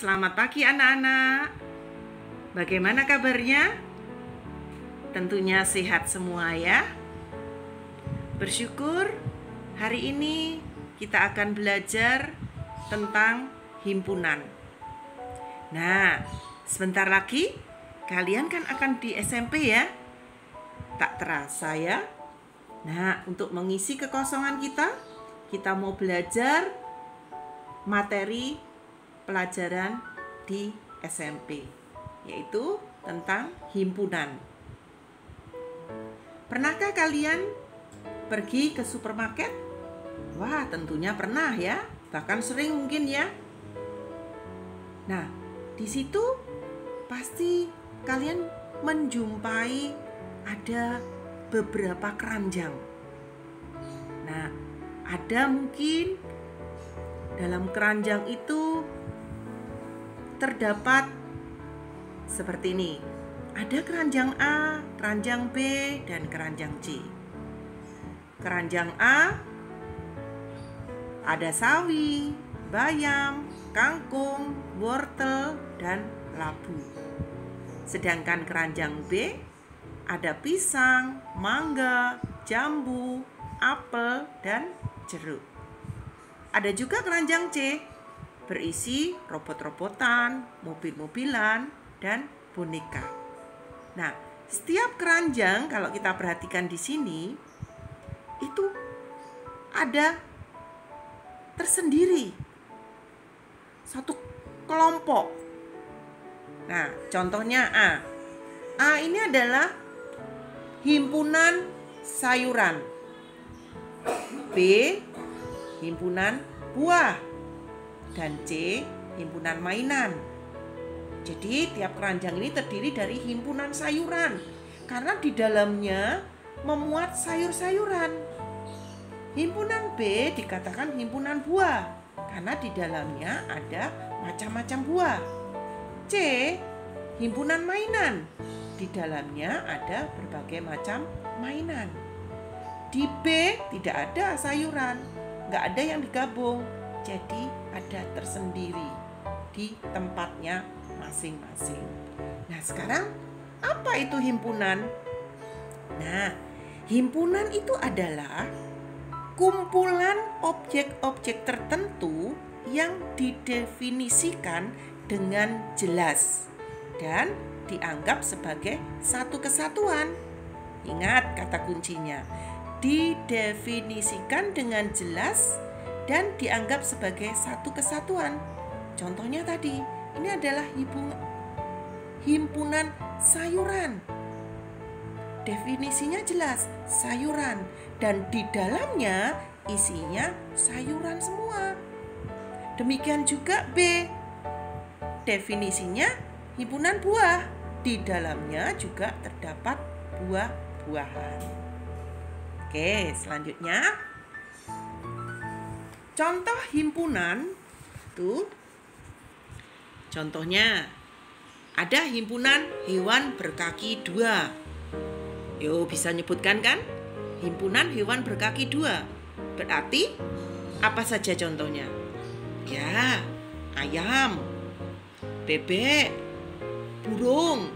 selamat pagi anak-anak. Bagaimana kabarnya? Tentunya sehat semua ya. Bersyukur hari ini kita akan belajar tentang himpunan. Nah, sebentar lagi kalian kan akan di SMP ya. Tak terasa ya. Nah, untuk mengisi kekosongan kita mau belajar materi pelajaran di SMP, yaitu tentang himpunan. Pernahkah kalian pergi ke supermarket? Wah, tentunya pernah ya, bahkan sering mungkin ya. Nah, di situ pasti kalian menjumpai ada beberapa keranjang. Nah, ada mungkin dalam keranjang itu terdapat seperti ini. Ada keranjang A, keranjang B, dan keranjang C. Keranjang A ada sawi, bayam, kangkung, wortel, dan labu. Sedangkan keranjang B ada pisang, mangga, jambu, apel, dan jeruk. Ada juga keranjang C berisi robot-robotan, mobil-mobilan, dan boneka. Nah, setiap keranjang kalau kita perhatikan di sini itu ada tersendiri satu kelompok. Nah, contohnya A. A ini adalah himpunan sayuran. B, himpunan buah. Dan C, himpunan mainan. Jadi tiap keranjang ini terdiri dari himpunan sayuran karena di dalamnya memuat sayur-sayuran. Himpunan B dikatakan himpunan buah karena di dalamnya ada macam-macam buah. C, himpunan mainan. Di dalamnya ada berbagai macam mainan. Di B tidak ada sayuran, nggak ada yang digabung. Jadi ada tersendiri di tempatnya masing-masing. Nah, sekarang apa itu himpunan? Nah, himpunan itu adalah kumpulan objek-objek tertentu yang didefinisikan dengan jelas dan dianggap sebagai satu kesatuan. Ingat kata kuncinya, didefinisikan dengan jelas dan dianggap sebagai satu kesatuan. Contohnya tadi, ini adalah himpunan sayuran. Definisinya jelas, sayuran, dan di dalamnya isinya sayuran semua. Demikian juga B. Definisinya himpunan buah. Di dalamnya juga terdapat buah-buahan. Oke, selanjutnya contoh himpunan itu, contohnya ada himpunan hewan berkaki dua. Yo, bisa nyebutkan kan? Himpunan hewan berkaki dua. Berarti apa saja contohnya? Ya, ayam, bebek, burung.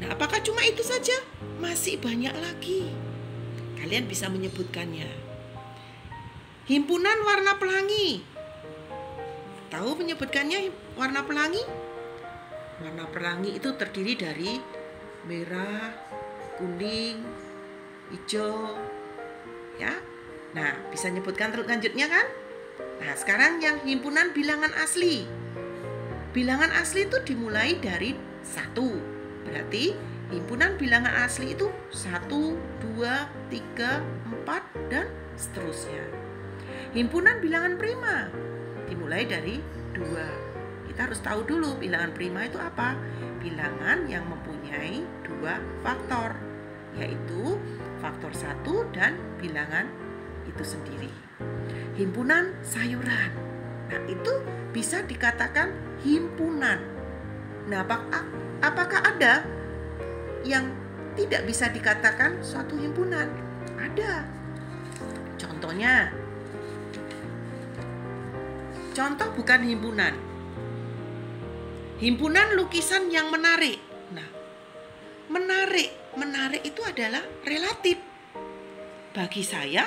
Nah, apakah cuma itu saja? Masih banyak lagi. Kalian bisa menyebutkannya. Himpunan warna pelangi. Tahu menyebutkannya warna pelangi? Warna pelangi itu terdiri dari merah, kuning, hijau. Ya. Nah, bisa nyebutkan lanjutnya kan? Nah, sekarang yang himpunan bilangan asli. Bilangan asli itu dimulai dari 1. Berarti himpunan bilangan asli itu 1, 2, 3, 4, dan seterusnya. Himpunan bilangan prima dimulai dari 2. Kita harus tahu dulu bilangan prima itu apa. Bilangan yang mempunyai 2 faktor, yaitu faktor 1 dan bilangan itu sendiri. Himpunan sayuran. Nah, itu bisa dikatakan himpunan. Nah, apakah ada yang tidak bisa dikatakan suatu himpunan? Ada. Contohnya, contoh bukan himpunan. Himpunan lukisan yang menarik. Nah, menarik itu adalah relatif. Bagi saya,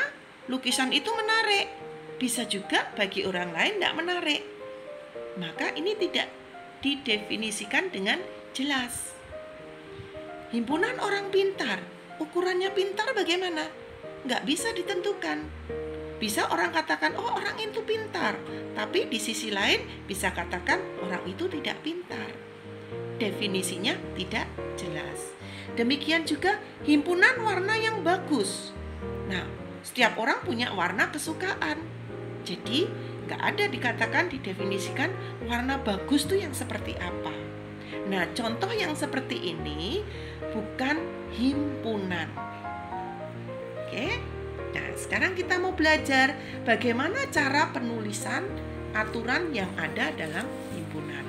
lukisan itu menarik. Bisa juga bagi orang lain tidak menarik. Maka ini tidak didefinisikan dengan jelas. Himpunan orang pintar, ukurannya pintar bagaimana? Nggak bisa ditentukan. Bisa orang katakan, oh orang itu pintar, tapi di sisi lain bisa katakan orang itu tidak pintar. Definisinya tidak jelas. Demikian juga himpunan warna yang bagus. Nah, setiap orang punya warna kesukaan. Jadi, nggak ada dikatakan, didefinisikan warna bagus itu yang seperti apa. Nah, contoh yang seperti ini bukan himpunan. Oke? Nah, sekarang kita mau belajar bagaimana cara penulisan aturan yang ada dalam himpunan.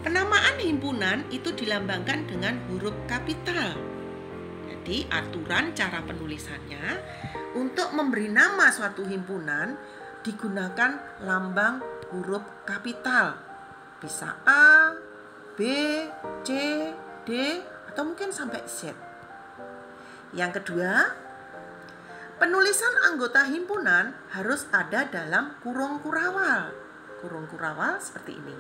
Penamaan himpunan itu dilambangkan dengan huruf kapital. Jadi, aturan cara penulisannya untuk memberi nama suatu himpunan digunakan lambang huruf kapital. Bisa A, B, C, D, atau mungkin sampai Z. Yang kedua, penulisan anggota himpunan harus ada dalam kurung kurawal. Kurung kurawal seperti ini.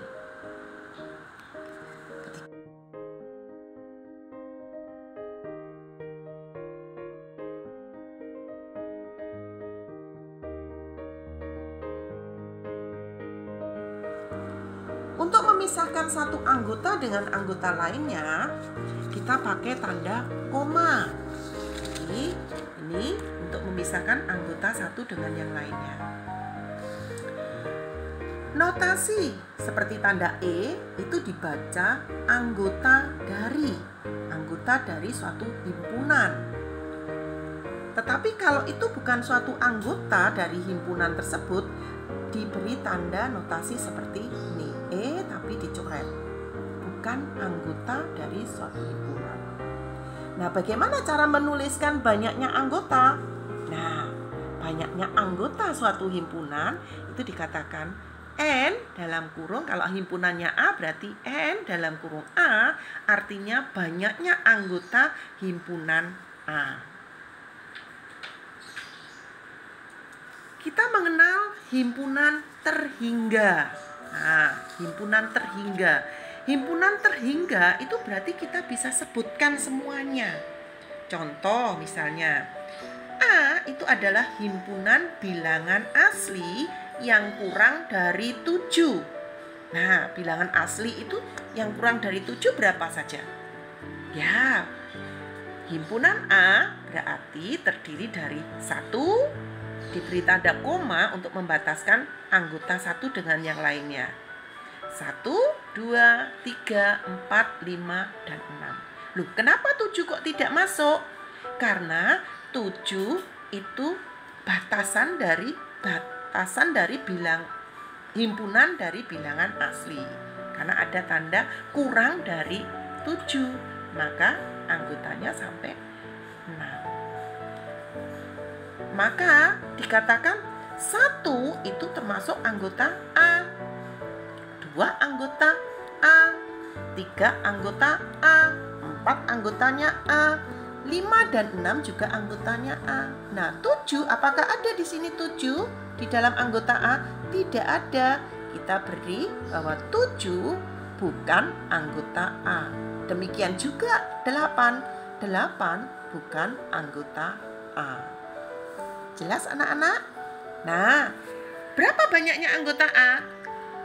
Untuk memisahkan satu anggota dengan anggota lainnya, kita pakai tanda koma. Jadi, ini untuk memisahkan anggota satu dengan yang lainnya. Notasi seperti tanda E itu dibaca anggota dari suatu himpunan. Tetapi kalau itu bukan suatu anggota dari himpunan tersebut, diberi tanda notasi seperti ini. E tapi dicoret. Bukan anggota dari suatu himpunan. Nah, bagaimana cara menuliskan banyaknya anggota? Nah, banyaknya anggota suatu himpunan itu dikatakan N dalam kurung, kalau himpunannya A berarti N dalam kurung A, artinya banyaknya anggota himpunan A. Kita mengenal himpunan terhingga. Nah, himpunan terhingga. Himpunan terhingga itu berarti kita bisa sebutkan semuanya. Contoh misalnya, A itu adalah himpunan bilangan asli yang kurang dari 7. Nah, bilangan asli itu yang kurang dari 7 berapa saja? Ya, himpunan A berarti terdiri dari 1, diberi tanda koma untuk membataskan anggota satu dengan yang lainnya. 1, 2, 3, 4, 5, dan 6. Loh, kenapa 7 kok tidak masuk? Karena 7 itu batasan dari himpunan dari bilangan asli. Karena ada tanda kurang dari 7, maka anggotanya sampai 6. Maka dikatakan 1 itu termasuk anggota A, 2 anggota A, 3 anggota A, 4 anggotanya A, 5 dan 6 juga anggotanya A. Nah, 7, apakah ada di sini 7 di dalam anggota A? Tidak ada. Kita beri bahwa 7 bukan anggota A. Demikian juga 8. 8 bukan anggota A. Jelas anak-anak? Nah, berapa banyaknya anggota A?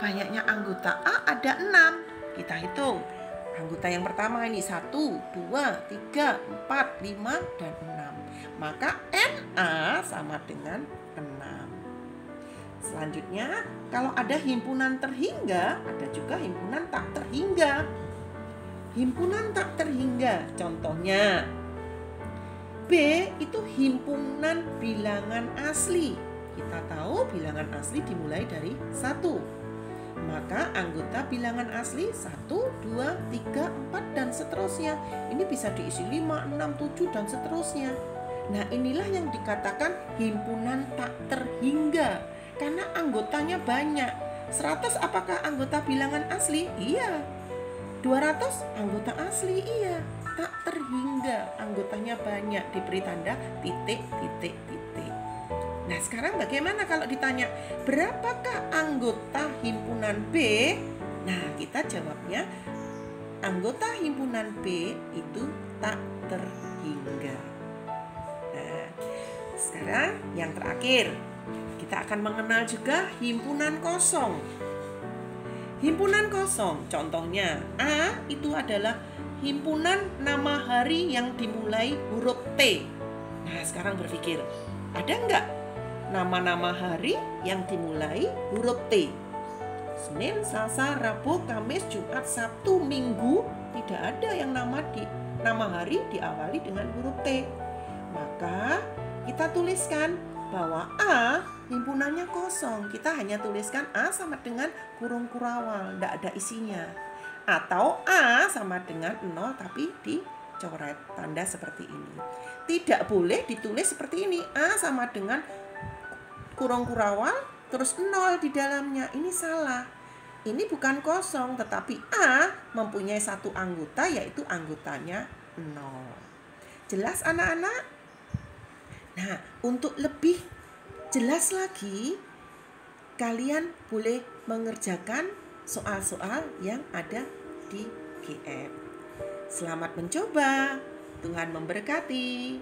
Banyaknya anggota A ada 6. Kita hitung. Anggota yang pertama ini 1, 2, 3, 4, 5, dan 6. Maka NA sama dengan 6. Selanjutnya, kalau ada himpunan terhingga, ada juga himpunan tak terhingga. Himpunan tak terhingga, contohnya B itu himpunan bilangan asli. Kita tahu bilangan asli dimulai dari 1. Maka anggota bilangan asli 1, 2, 3, 4, dan seterusnya. Ini bisa diisi 5, 6, 7, dan seterusnya. Nah, inilah yang dikatakan himpunan tak terhingga. Karena anggotanya banyak. 100 apakah anggota bilangan asli? Iya. 200 anggota asli? Iya. Tak terhingga, anggotanya banyak, diberi tanda titik, titik, titik. Nah, sekarang bagaimana kalau ditanya berapakah anggota himpunan B? Nah, kita jawabnya anggota himpunan B itu tak terhingga. Nah, sekarang yang terakhir, kita akan mengenal juga himpunan kosong. Himpunan kosong, contohnya A itu adalah himpunan nama hari yang dimulai huruf T. Nah, sekarang berpikir, ada enggak nama-nama hari yang dimulai huruf T? Senin, Selasa, Rabu, Kamis, Jumat, Sabtu, Minggu, tidak ada yang nama hari diawali dengan huruf T. Maka kita tuliskan bahwa A himpunannya kosong. Kita hanya tuliskan A sama dengan kurung kurawal, tidak ada isinya. Atau A sama dengan 0 tapi dicoret tanda seperti ini. Tidak boleh ditulis seperti ini, A sama dengan kurung kurawal terus 0 di dalamnya. Ini salah. Ini bukan kosong, tetapi A mempunyai satu anggota, yaitu anggotanya 0. Jelas anak-anak? Nah, untuk lebih jelas lagi, kalian boleh mengerjakan soal-soal yang ada di GF. Selamat mencoba. Tuhan memberkati.